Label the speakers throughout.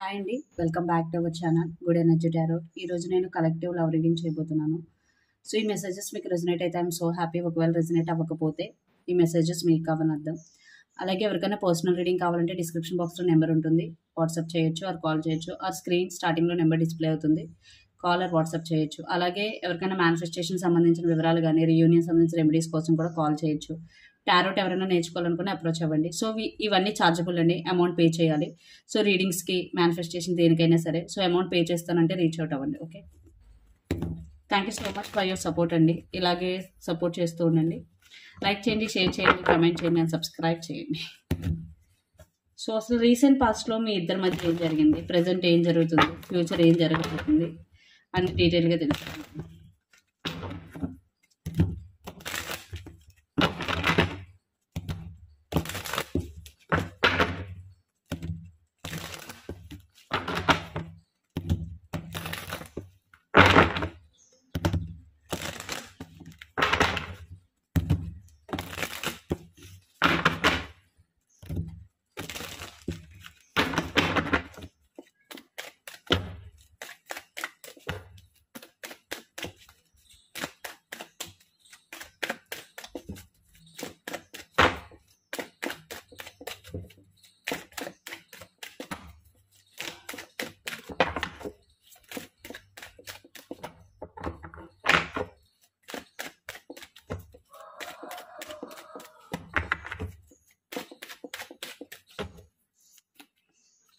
Speaker 1: Hi అండి. Welcome back to our channel good energy tarot. ఈరోజు నేను కలెక్టివ్ లవ్ రీడింగ్ చేయబోతున్నాను. సో ఈ మెసేజెస్ మీకు రెజనేట్ అయితే ఐఎమ్ సో హ్యాపీ. ఒకవేళ రెజనేట్ అవ్వకపోతే ఈ మెసేజెస్ మీకు కావాలని అర్థం. అలాగే ఎవరికైనా పర్సనల్ రీడింగ్ కావాలంటే డిస్క్రిప్షన్ బాక్స్లో నెంబర్ ఉంటుంది, వాట్సాప్ చేయొచ్చు ఆర్ కాల్ చేయొచ్చు. ఆర్ స్క్రీన్ స్టార్టింగ్లో నెంబర్ డిస్ప్లే అవుతుంది, కాల్ ఆర్ వాట్సాప్ చేయొచ్చు. అలాగే ఎవరికైనా మేనిఫెస్టేషన్ సంబంధించిన వివరాలు కానీ రీయూనియన్ సంబంధించిన రెమెడీస్ కోసం కూడా కాల్ చేయొచ్చు. టారోట్ ఎవరైనా నేర్చుకోవాలనుకుని అప్రోచ్ అవ్వండి. సో ఇవన్నీ ఛార్జబుల్ అండి, అమౌంట్ పే చేయాలి. సో రీడింగ్స్కి, మేనిఫెస్టేషన్ దేనికైనా సరే. సో అమౌంట్ పే చేస్తానంటే రీచ్ అవుట్ అవ్వండి. Okay, thank you so much for your support అండి. ఇలాగే సపోర్ట్ చేస్తూ ఉండండి. లైక్ చేయండి, షేర్ చేయండి, కామెంట్ చేయండి అండ్ సబ్స్క్రైబ్ చేయండి. సో అసలు రీసెంట్ పాస్ట్లో మీ ఇద్దరి మధ్య ఏం జరిగింది, ప్రజెంట్ ఏం జరుగుతుంది, ఫ్యూచర్ ఏం జరగబోతుంది అని డీటెయిల్గా తెలుసుకుందాం.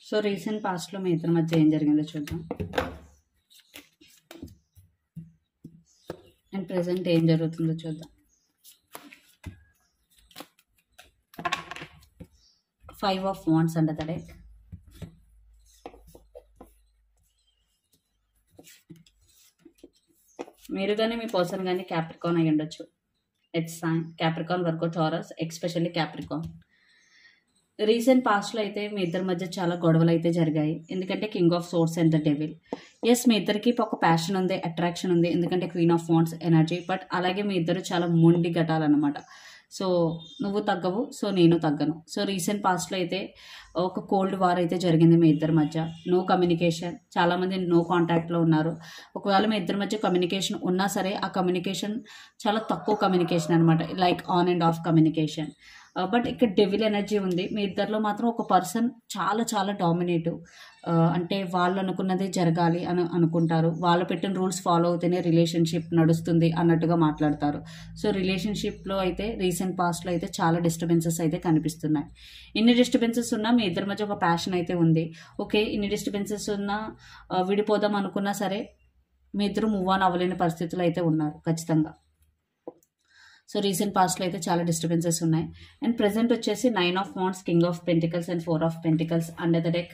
Speaker 1: సో రీసెంట్ పాస్ట్లో మీ ఇద్దరి మధ్య ఏం జరిగిందో చూద్దాం, అండ్ ప్రెసెంట్ ఏం జరుగుతుందో చూద్దాం. 5 of Wands under the deck. మీరు కానీ మీ పర్సన్ కానీ క్యాప్రికాన్ అయి ఉండొచ్చు. It's sign Capricorn, Virgo, Taurus, especially Capricorn. Recent పాస్ట్లో అయితే మీ ఇద్దరి మధ్య చాలా గొడవలు అయితే జరిగాయి. ఎందుకంటే king of swords and the devil. Yes, మీ ఇద్దరికి ఒక ప్యాషన్ ఉంది, అట్రాక్షన్ ఉంది, ఎందుకంటే queen of wands energy. But అలాగే మీ ఇద్దరు చాలా మొండి ఘటాలన్నమాట. సో నువ్వు తగ్గవు, సో నేను తగ్గను. సో రీసెంట్ పాస్ట్లో అయితే ఒక కోల్డ్ వార్ అయితే జరిగింది మీ ఇద్దరి మధ్య. నో కమ్యూనికేషన్, చాలామంది నో కాంటాక్ట్లో ఉన్నారు. ఒకవేళ మీ ఇద్దరి మధ్య కమ్యూనికేషన్ ఉన్నా సరే ఆ కమ్యూనికేషన్ చాలా తక్కువ కమ్యూనికేషన్ అనమాట, like on and of communication. But ఇక్కడ డెవిల్ ఎనర్జీ ఉంది. మీ ఇద్దరిలో మాత్రం ఒక పర్సన్ చాలా చాలా డామినేటివ్, అంటే వాళ్ళు అనుకున్నదే జరగాలి అని అనుకుంటారు. వాళ్ళు పెట్టిన రూల్స్ ఫాలో అవుతేనే రిలేషన్షిప్ నడుస్తుంది అన్నట్టుగా మాట్లాడతారు. సో రిలేషన్షిప్లో అయితే రీసెంట్ పాస్ట్లో అయితే చాలా డిస్టర్బెన్సెస్ అయితే కనిపిస్తున్నాయి. ఇన్ని డిస్టర్బెన్సెస్ ఉన్నా మీ ఇద్దరి మధ్య ఒక ప్యాషన్ అయితే ఉంది. ఓకే, ఇన్ని డిస్టర్బెన్సెస్ ఉన్నా విడిపోదాం అనుకున్నా సరే మీ ఇద్దరు మూవ్ ఆన్ అవ్వలేని పరిస్థితులు అయితే ఉన్నారు ఖచ్చితంగా. సో రీసెంట్ పాస్ట్లో అయితే చాలా డిస్టర్బెన్సెస్ ఉన్నాయి. అండ్ ప్రెసెంట్ వచ్చేసి 9 of Wands, king of pentacles and 4 of Pentacles under the deck,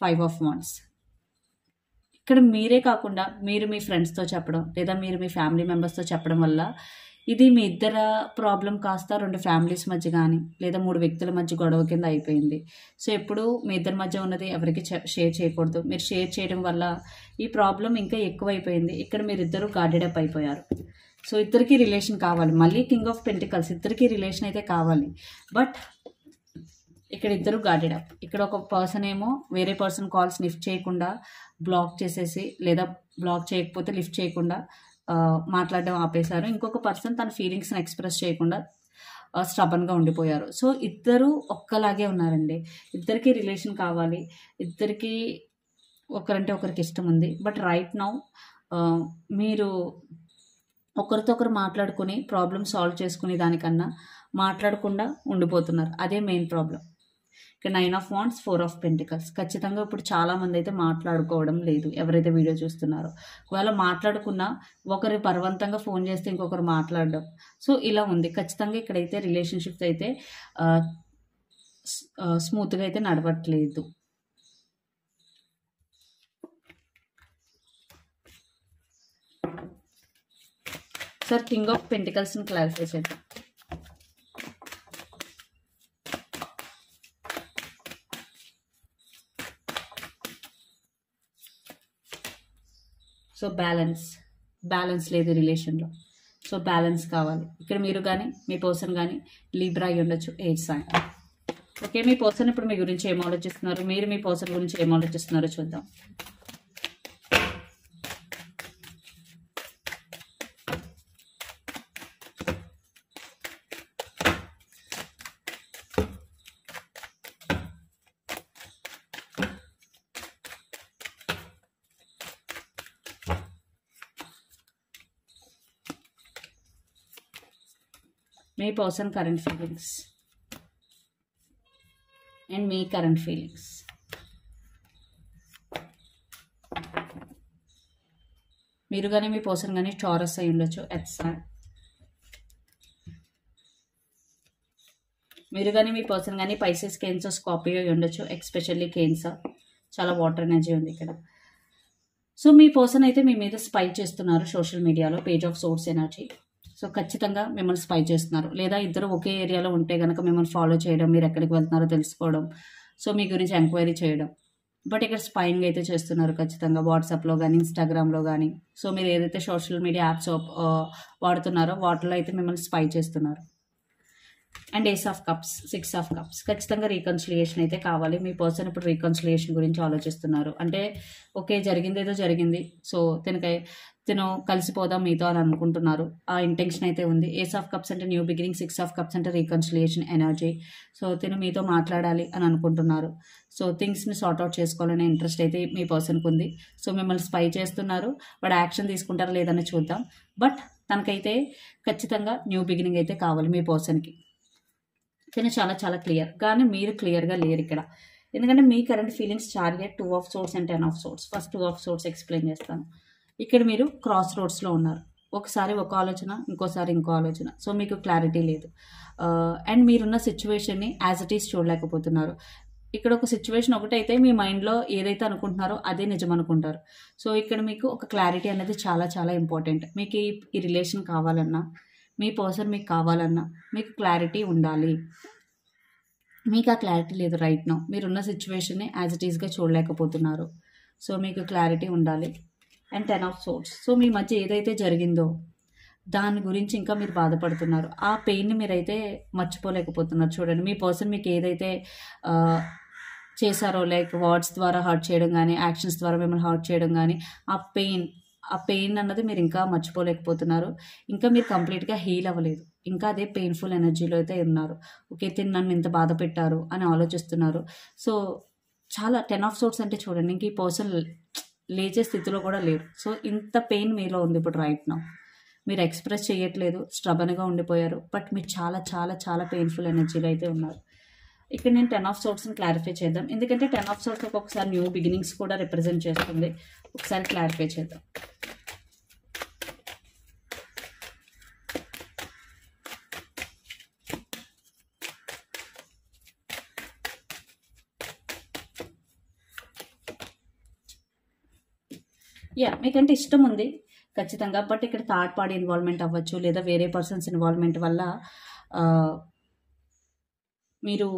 Speaker 1: 5 of Wands. ఇక్కడ మీరే కాకుండా మీరు మీ ఫ్రెండ్స్తో చెప్పడం లేదా మీరు మీ ఫ్యామిలీ మెంబర్స్తో చెప్పడం వల్ల ఇది మీ ఇద్దరు ప్రాబ్లం కాస్త 2 ఫ్యామిలీస్ మధ్య కానీ లేదా 3 వ్యక్తుల మధ్య గొడవ కింద అయిపోయింది. సో ఎప్పుడు మీ ఇద్దరి మధ్య ఉన్నది ఎవరికి షేర్ చేయకూడదు. మీరు షేర్ చేయడం వల్ల ఈ ప్రాబ్లం ఇంకా ఎక్కువైపోయింది. ఇక్కడ మీరిద్దరూ గార్డెడ్ అప్ అయిపోయారు. సో ఇద్దరికి రిలేషన్ కావాలి, మళ్ళీ కింగ్ ఆఫ్ పెంటికల్స్, ఇద్దరికి రిలేషన్ అయితే కావాలి. బట్ ఇక్కడ ఇద్దరు గార్డెడ్ అప్. ఇక్కడ ఒక పర్సన్ ఏమో వేరే పర్సన్ కాల్స్ లిఫ్ట్ చేయకుండా బ్లాక్ చేసేసి, లేదా బ్లాక్ చేయకపోతే లిఫ్ట్ చేయకుండా మాట్లాడడం ఆపేశారు. ఇంకొక పర్సన్ తన ఫీలింగ్స్ని ఎక్స్ప్రెస్ చేయకుండా స్టబన్గా ఉండిపోయారు. సో ఇద్దరు ఒక్కలాగే ఉన్నారండి. ఇద్దరికి రిలేషన్ కావాలి, ఇద్దరికి ఒకరంటే ఒకరికి ఇష్టం ఉంది. బట్ రైట్ నౌ మీరు ఒకరితో ఒకరు మాట్లాడుకుని ప్రాబ్లమ్ సాల్వ్ చేసుకునే దానికన్నా మాట్లాడకుండా ఉండిపోతున్నారు. అదే మెయిన్ ప్రాబ్లం. ఇక 9 of Wands, 4 of Pentacles. ఖచ్చితంగా ఇప్పుడు చాలామంది అయితే మాట్లాడుకోవడం లేదు, ఎవరైతే వీడియో చూస్తున్నారో. ఒకవేళ మాట్లాడుకున్నా ఒకరు బలవంతంగా ఫోన్ చేస్తే ఇంకొకరు మాట్లాడడం. సో ఇలా ఉంది. ఖచ్చితంగా ఇక్కడైతే రిలేషన్షిప్స్ అయితే స్మూత్గా అయితే నడవట్లేదు. సార్ కింగ్ ఆఫ్ పెంటికల్స్ని క్లారిఫై చేద్దాం. సో బ్యాలెన్స్ లేదు రిలేషన్లో. సో బ్యాలెన్స్ కావాలి. ఇక్కడ మీరు కానీ మీ పర్సన్ కానీ లిబ్రా అయి ఉండొచ్చు, ఎయిర్ సైన్. ఓకే, మీ పర్సన్ ఇప్పుడు మీ గురించి ఏం ఆలోచిస్తున్నారు, మీరు మీ పర్సన్ గురించి ఏం ఆలోచిస్తున్నారో చూద్దాం. మీ పర్సన్ కరెంట్ ఫీలింగ్స్ అండ్ మీ కరెంట్ ఫీలింగ్స్. మీరు కానీ మీ పర్సన్ కానీ టారస్ అయి ఉండొచ్చు. మీరు కానీ మీ పర్సన్ కానీ పైసెస్, కేన్సర్, స్కార్పియో అయి ఉండొచ్చు. ఎక్స్పెషల్లీ కేన్సర్, చాలా వాటర్ ఎనర్జీ ఉంది ఇక్కడ. సో మీ పర్సన్ అయితే మీ మీద స్పై చేస్తున్నారు సోషల్ మీడియాలో, page of swords energy. So ఖచ్చితంగా మిమ్మల్ని స్పై చేస్తున్నారు. లేదా ఇద్దరు ఒకే ఏరియాలో ఉంటే కనుక మిమ్మల్ని ఫాలో చేయడం, మీరు ఎక్కడికి వెళ్తున్నారో తెలుసుకోవడం, సో మీ గురించి ఎంక్వైరీ చేయడం. బట్ ఇక్కడ స్పైయింగ్ అయితే చేస్తున్నారు ఖచ్చితంగా, వాట్సాప్లో కానీ ఇన్స్టాగ్రామ్లో కానీ. సో మీరు ఏదైతే సోషల్ మీడియా యాప్స్ వాడుతున్నారో వాటిలో అయితే మిమ్మల్ని స్పై చేస్తున్నారు. And ace of cups, 6 of cups. ఖచ్చితంగా రీకన్సిలియేషన్ అయితే కావాలి. మీ పర్సన్ ఇప్పుడు రీకన్సిలియేషన్ గురించి ఆలోచిస్తున్నారు. అంటే ఓకే, జరిగింది ఏదో జరిగింది, సో తిను కలిసిపోదాం మీతో అని అనుకుంటున్నారు. ఆ ఇంటెన్షన్ అయితే ఉంది. ఏస్ ఆఫ్ కప్స్ అంటే న్యూ బిగినింగ్, 6 ఆఫ్ కప్స్ అంటే రీకన్సిలియేషన్ ఎనర్జీ. సో తిను మీతో మాట్లాడాలి అని అనుకుంటున్నారు. సో థింగ్స్ని సార్ట్అవుట్ చేసుకోవాలనే ఇంట్రెస్ట్ అయితే మీ పర్సన్కి ఉంది. సో మిమ్మల్ని స్పై చేస్తున్నారు. బట్ యాక్షన్ తీసుకుంటారా లేదని చూద్దాం. బట్ తనకైతే ఖచ్చితంగా న్యూ బిగినింగ్ అయితే కావాలి మీ పర్సన్కి. కానీ చాలా చాలా క్లియర్, కానీ మీరు క్లియర్గా లేరు ఇక్కడ. ఎందుకంటే మీ current feelings chariot, 2 of swords and 10 of swords. First 2 of swords explain చేస్తాను. ఇక్కడ మీరు క్రాస్ రోడ్స్లో ఉన్నారు. ఒకసారి ఒక ఆలోచన, ఇంకోసారి ఇంకో ఆలోచన. సో మీకు క్లారిటీ లేదు. అండ్ మీరున్న సిచ్యువేషన్ని యాజ్ ఇట్ ఈస్ చూడలేకపోతున్నారు. ఇక్కడ ఒక సిచ్యువేషన్ ఒకటైతే మీ మైండ్లో ఏదైతే అనుకుంటున్నారో అదే నిజం అనుకుంటారు. సో ఇక్కడ మీకు ఒక క్లారిటీ అనేది చాలా చాలా ఇంపార్టెంట్. మీకు ఈ రిలేషన్ కావాలన్నా, మీ పర్సన్ మీకు కావాలన్నా మీకు క్లారిటీ ఉండాలి. మీకు ఆ క్లారిటీ లేదు రైట్ నౌ. మీరున్న సిచ్యువేషన్ని యాజ్ ఇట్ ఈస్గా చూడలేకపోతున్నారు. సో మీకు క్లారిటీ ఉండాలి. And 10 of source. సో మీ మధ్య ఏదైతే జరిగిందో దాని గురించి ఇంకా మీరు బాధపడుతున్నారు. ఆ పెయిన్ని మీరైతే మర్చిపోలేకపోతున్నారు. చూడండి, మీ పర్సన్ మీకు ఏదైతే చేశారో, లైక్ వర్డ్స్ ద్వారా హర్ట్ చేయడం కానీ, యాక్షన్స్ ద్వారా మిమ్మల్ని హర్ట్ చేయడం కానీ, ఆ పెయిన్ అన్నది మీరు ఇంకా మర్చిపోలేకపోతున్నారు. ఇంకా మీరు కంప్లీట్గా హీల్ అవ్వలేదు. ఇంకా అదే పెయిన్ఫుల్ ఎనర్జీలో అయితే ఉన్నారు. ఓకే, తిని నన్ను ఇంత బాధ పెట్టారు అని ఆలోచిస్తున్నారు. సో చాలా 10 ఆఫ్ సోర్స్ అంటే చూడండి, ఇంక ఈ పర్సన్ లేచే స్థితిలో కూడా లేరు. సో ఇంత పెయిన్ మీలో ఉంది ఇప్పుడు రైట్ నౌ. మీరు ఎక్స్ప్రెస్ చేయట్లేదు, స్ట్రబన్గా ఉండిపోయారు. బట్ మీరు చాలా చాలా చాలా పెయిన్ఫుల్ ఎనర్జీలో అయితే ఉన్నారు. ఇక్కడ నేను 10 ఆఫ్ సోర్స్ని క్లారిఫై చేద్దాం. ఎందుకంటే 10 ఆఫ్ సోర్స్ ఒక్కొక్కసారి న్యూ బిగినింగ్స్ కూడా రిప్రజెంట్ చేస్తుంది. ఒకసారి క్లారిఫై చేద్దాం. మీకంటే ఇష్టం ఉంది ఖచ్చితంగా. బట్ ఇక్కడ థర్డ్ పార్టీ ఇన్వాల్వ్మెంట్ అవ్వచ్చు, లేదా వేరే పర్సన్స్ ఇన్వాల్వ్మెంట్ వల్ల మీరు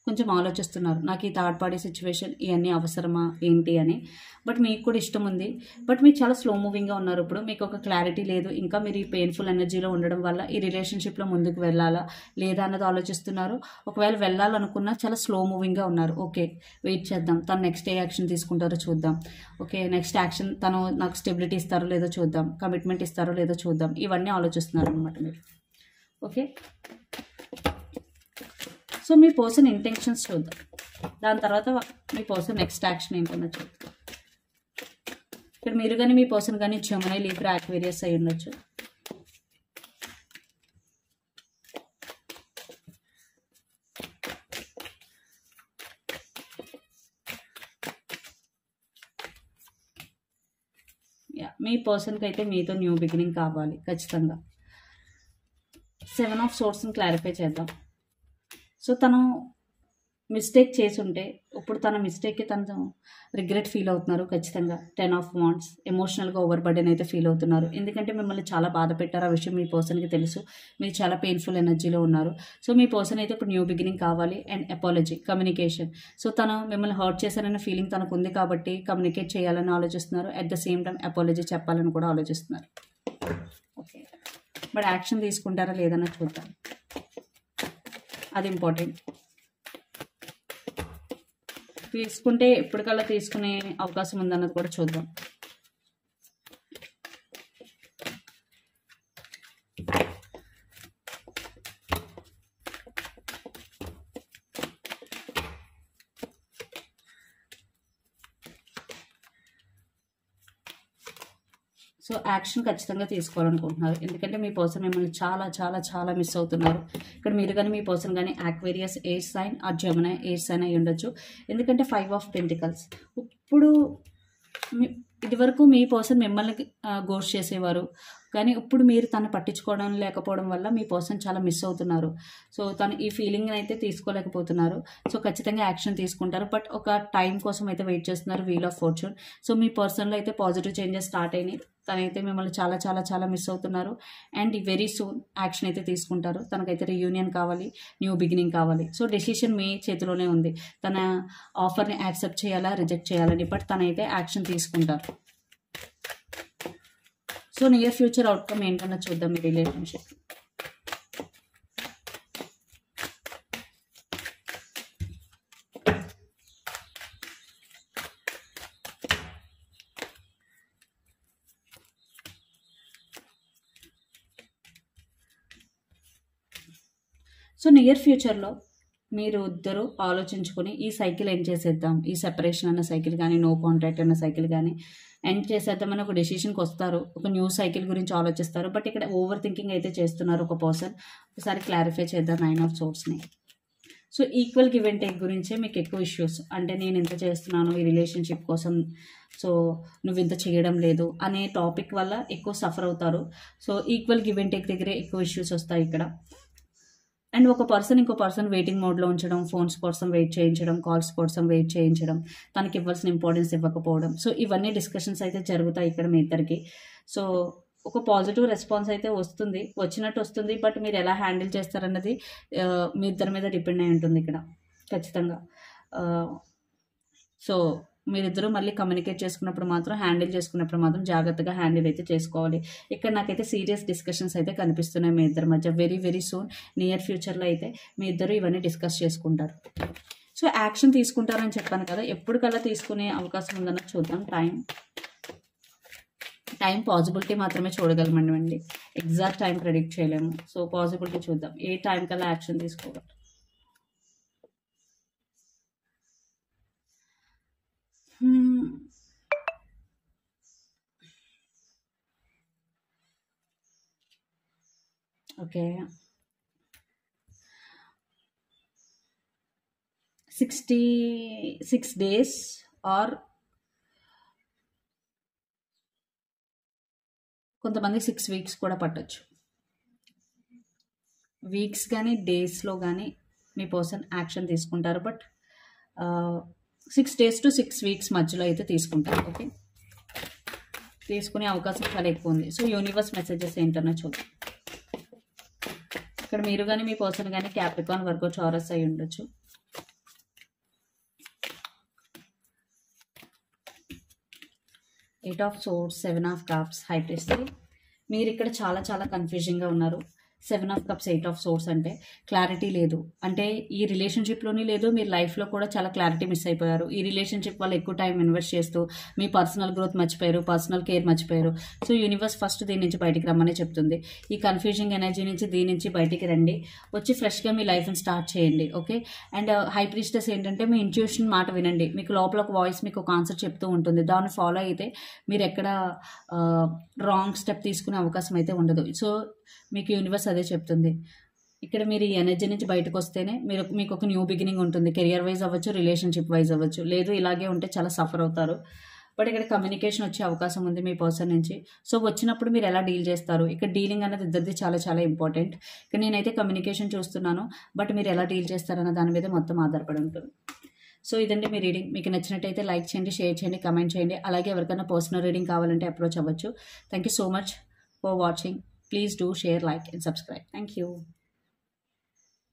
Speaker 1: కొంచెం ఆలోచిస్తున్నారు, నాకు ఈ థర్డ్ పార్టీ సిచ్యువేషన్ ఇవన్నీ అవసరమా ఏంటి అని. బట్ మీకు కూడా ఇష్టం ఉంది. బట్ మీరు చాలా స్లో మూవింగ్గా ఉన్నారు. ఇప్పుడు మీకు ఒక క్లారిటీ లేదు. ఇంకా మీరు ఈ పెయిన్ఫుల్ ఎనర్జీలో ఉండడం వల్ల ఈ రిలేషన్షిప్లో ముందుకు వెళ్ళాలా లేదా అన్నది ఆలోచిస్తున్నారు. ఒకవేళ వెళ్ళాలనుకున్నా చాలా స్లో మూవింగ్గా ఉన్నారు. ఓకే, వెయిట్ చేద్దాం, తను నెక్స్ట్ ఏ యాక్షన్ తీసుకుంటారో చూద్దాం. ఓకే, నెక్స్ట్ యాక్షన్ తను నాకు స్టెబిలిటీ ఇస్తారో లేదో చూద్దాం, కమిట్మెంట్ ఇస్తారో లేదో చూద్దాం. ఇవన్నీ ఆలోచిస్తున్నారు అనమాట మీరు. ఓకే, సో మీ పర్సన్ ఇంటెన్షన్స్ చూద్దాం. దాని తర్వాత మీ పర్సన్ నెక్స్ట్ యాక్షన్ ఏంటన్నా చూద్దాం. ఇక్కడ మీరు కానీ మీ పర్సన్ కానీ జెమిని, లిబ్రా, అక్వేరియస్ అయి ఉండొచ్చు. మీ పర్సన్కి అయితే మీతో న్యూ బిగినింగ్ కావాలి ఖచ్చితంగా. 7 ఆఫ్ సోర్స్ని క్లారిఫై చేద్దాం. సో తను మిస్టేక్ చేసి ఉంటే ఇప్పుడు తన మిస్టేక్కి తను రిగ్రెట్ ఫీల్ అవుతున్నారు ఖచ్చితంగా. 10 ఆఫ్ వాండ్స్, ఎమోషనల్గా ఓవర్ బర్డెన్ అయితే ఫీల్ అవుతున్నారు. ఎందుకంటే మిమ్మల్ని చాలా బాధ పెట్టారు. ఆ విషయం మీ పర్సన్కి తెలుసు. మీరు చాలా పెయిన్ఫుల్ ఎనర్జీలో ఉన్నారు. సో మీ పర్సన్ అయితే ఇప్పుడు న్యూ బిగినింగ్ కావాలి. And apology, communication. సో తను మిమ్మల్ని హర్ట్ చేశారన్న ఫీలింగ్ తనకు ఉంది కాబట్టి కమ్యూనికేట్ చేయాలని ఆలోచిస్తున్నారు. At the same time apology చెప్పాలని కూడా ఆలోచిస్తున్నారు. ఓకే, బట్ యాక్షన్ తీసుకుంటారా లేదన్నా చూద్దాం. అది ఇంపార్టెంట్. తీసుకుంటే ఎప్పటికల్లా తీసుకునే అవకాశం ఉందన్నది కూడా చూద్దాం. సో యాక్షన్ ఖచ్చితంగా తీసుకోవాలనుకుంటున్నారు, ఎందుకంటే మీ పర్సన్ మిమ్మల్ని చాలా చాలా చాలా మిస్ అవుతున్నారు. ఇక్కడ మీరు కానీ మీ పర్సన్ కానీ యాక్వేరియస్ ఎయిర్ సైన్ ఆ జెమినీ ఎయిర్ సైన్ అయి ఉండొచ్చు. ఎందుకంటే 5 ఆఫ్ పెంటికల్స్. ఇప్పుడు ఇదివరకు మీ పర్సన్ మిమ్మల్ని గోస్ట్ చేసేవారు, కానీ ఇప్పుడు మీరు తను పట్టించుకోవడం లేకపోవడం వల్ల మీ పర్సన్ చాలా మిస్ అవుతున్నారు. సో తను ఈ ఫీలింగ్ని అయితే తీసుకోలేకపోతున్నారు. సో ఖచ్చితంగా యాక్షన్ తీసుకుంటారు, బట్ ఒక టైం కోసం అయితే వెయిట్ చేస్తున్నారు. Wheel of fortune. సో మీ పర్సన్లో అయితే పాజిటివ్ చేంజెస్ స్టార్ట్ అయినాయి. తనైతే మిమ్మల్ని చాలా చాలా చాలా మిస్ అవుతున్నారు అండ్ వెరీ సూన్ యాక్షన్ అయితే తీసుకుంటారు. తనకైతే రీయూనియన్ కావాలి, న్యూ బిగినింగ్ కావాలి. సో డెసిషన్ మీ చేతిలోనే ఉంది, తన ఆఫర్ని యాక్సెప్ట్ చేయాలా రిజెక్ట్ చేయాలని, బట్ తనైతే యాక్షన్ తీసుకుంటారు. సో నియర్ ఫ్యూచర్ అవుట్కమ్ ఏంటన్నా చూద్దాం మీ రిలేషన్షిప్. సో నియర్ ఫ్యూచర్లో మీరు ఇద్దరు ఆలోచించుకొని ఈ సైకిల్ ఎండ్ చేసేద్దాం, ఈ సెపరేషన్ అన్న సైకిల్ కానీ నో కాంటాక్ట్ అన్న సైకిల్ కానీ ఎండ్ చేసేద్దామని ఒక డెసిషన్కి వస్తారు. ఒక న్యూ సైకిల్ గురించి ఆలోచిస్తారు, బట్ ఇక్కడ ఓవర్ థింకింగ్ అయితే చేస్తున్నారు ఒక పర్సన్. ఒకసారి క్లారిఫై చేద్దాం 9 ఆఫ్ సోర్స్ని. So equal give and take గురించే మీకు ఎక్కువ ఇష్యూస్, అంటే నేను ఇంత చేస్తున్నాను ఈ రిలేషన్షిప్ కోసం, సో నువ్వు ఇంత చేయడం లేదు అనే టాపిక్ వల్ల ఎక్కువ సఫర్ అవుతారు. So equal give and take దగ్గరే ఎక్కువ ఇష్యూస్ వస్తాయి ఇక్కడ. అండ్ ఒక పర్సన్ ఇంకో పర్సన్ వెయిటింగ్ మోడ్లో ఉంచడం, ఫోన్స్ కోసం వెయిట్ చేయించడం, కాల్స్ కోసం వెయిట్ చేయించడం, తనకి ఇవ్వాల్సిన ఇంపార్టెన్స్ ఇవ్వకపోవడం. సో ఇవన్నీ డిస్కషన్స్ అయితే జరుగుతాయి ఇక్కడ మీ ఇద్దరికి. సో ఒక పాజిటివ్ రెస్పాన్స్ అయితే వస్తుంది, వచ్చినట్టు వస్తుంది, బట్ మీరు ఎలా హ్యాండిల్ చేస్తారన్నది మీ ఇద్దరి మీద డిపెండ్ అయి ఉంటుంది ఇక్కడ ఖచ్చితంగా. సో మీరిద్దరూ మళ్ళీ కమ్యూనికేట్ చేసుకున్నప్పుడు మాత్రం, హ్యాండిల్ చేసుకున్నప్పుడు మాత్రం జాగ్రత్తగా హ్యాండిల్ అయితే చేసుకోవాలి. ఇక్కడ నాకైతే సీరియస్ డిస్కషన్స్ అయితే కనిపిస్తున్నాయి మీ ఇద్దరి మధ్య. వెరీ వెరీ సూన్ నియర్ ఫ్యూచర్లో అయితే మీ ఇద్దరు ఇవన్నీ డిస్కస్ చేసుకుంటారు. సో యాక్షన్ తీసుకుంటారని చెప్పాను కదా, ఎప్పటికల్లా తీసుకునే అవకాశం ఉందన్న చూద్దాం. టైం పాసిబిలిటీ మాత్రమే చూడగలమండి, ఎగ్జాక్ట్ టైం ప్రెడిక్ట్ చేయలేము. సో పాసిబిలిటీ చూద్దాం, ఏ టైం కల్లా యాక్షన్ తీసుకోగలరు. ఓకే, 66 days ఆర్ కొంతమంది 6 weeks కూడా పట్టొచ్చు. వీక్స్ కానీ డేస్లో కానీ మీ పర్సన్ యాక్షన్ తీసుకుంటారు, బట్ 6 days to 6 weeks మధ్యలో అయితే తీసుకుంటారు. ఓకే, తీసుకునే అవకాశం చాలా ఎక్కువ ఉంది. సో యూనివర్స్ మెసేజెస్ ఏంటన్నా చూద్దాం. ఇక్కడ మీరు కానీ మీ పర్సన్ కానీ క్యాప్రికాన్ వర్గో టారస్ అయి ఉండొచ్చు. Eight of swords, 7 of cups, high priest. మీరు ఇక్కడ చాలా చాలా కన్ఫ్యూజింగ్గా ఉన్నారు. 7 ఆఫ్ కప్స్, 8 ఆఫ్ సోర్స్ అంటే క్లారిటీ లేదు, అంటే ఈ రిలేషన్షిప్లోనే లేదు, మీరు లైఫ్లో కూడా చాలా క్లారిటీ మిస్ అయిపోయారు. ఈ రిలేషన్షిప్ వల్ల ఎక్కువ టైం ఇన్వెస్ట్ చేస్తూ మీ పర్సనల్ గ్రోత్ మర్చిపోయారు, పర్సనల్ కేర్ మర్చిపోయారు. సో యూనివర్స్ ఫస్ట్ దీని నుంచి బయటికి రమ్మని చెప్తుంది. ఈ కన్ఫ్యూజింగ్ ఎనర్జీ నుంచి దీని నుంచి బయటికి రండి, వచ్చి ఫ్రెష్గా మీ లైఫ్ని స్టార్ట్ చేయండి. ఓకే, అండ్ హై ప్రీస్టెస్ ఏంటంటే మీ ఇంట్యూషన్ మాట వినండి. మీకు లోపల ఒక వాయిస్ మీకు ఒక ఆన్సర్ చెప్తూ ఉంటుంది, దాన్ని ఫాలో అయితే మీరు ఎక్కడ రాంగ్ స్టెప్ తీసుకునే అవకాశం అయితే ఉండదు. సో మీకు యూనివర్స్ అదే చెప్తుంది. ఇక్కడ మీరు ఈ ఎనర్జీ నుంచి బయటకు వస్తేనే మీకు ఒక న్యూ బిగినింగ్ ఉంటుంది. కెరియర్ వైజ్ అవ్వచ్చు, రిలేషన్షిప్ వైజ్ అవ్వచ్చు. లేదు ఇలాగే ఉంటే చాలా సఫర్ అవుతారు. బట్ ఇక్కడ కమ్యూనికేషన్ వచ్చే అవకాశం ఉంది మీ పర్సన్ నుంచి. సో వచ్చినప్పుడు మీరు ఎలా డీల్ చేస్తారు, ఇక్కడ డీలింగ్ అనేది ఇద్దరిది చాలా చాలా ఇంపార్టెంట్. ఇక్కడ నేనైతే కమ్యూనికేషన్ చూస్తున్నాను, బట్ మీరు ఎలా డీల్ చేస్తారన్న దాని మీద మొత్తం ఆధారపడి ఉంటుంది. సో ఇదండి మీ రీడింగ్. మీకు నచ్చినట్టయితే లైక్ చేయండి, షేర్ చేయండి, కమెంట్ చేయండి. అలాగే ఎవరికైనా పర్సనల్ రీడింగ్ కావాలంటే అప్రోచ్ అవ్వచ్చు. Thank you so much for watching. Please do share, like and subscribe. Thank you.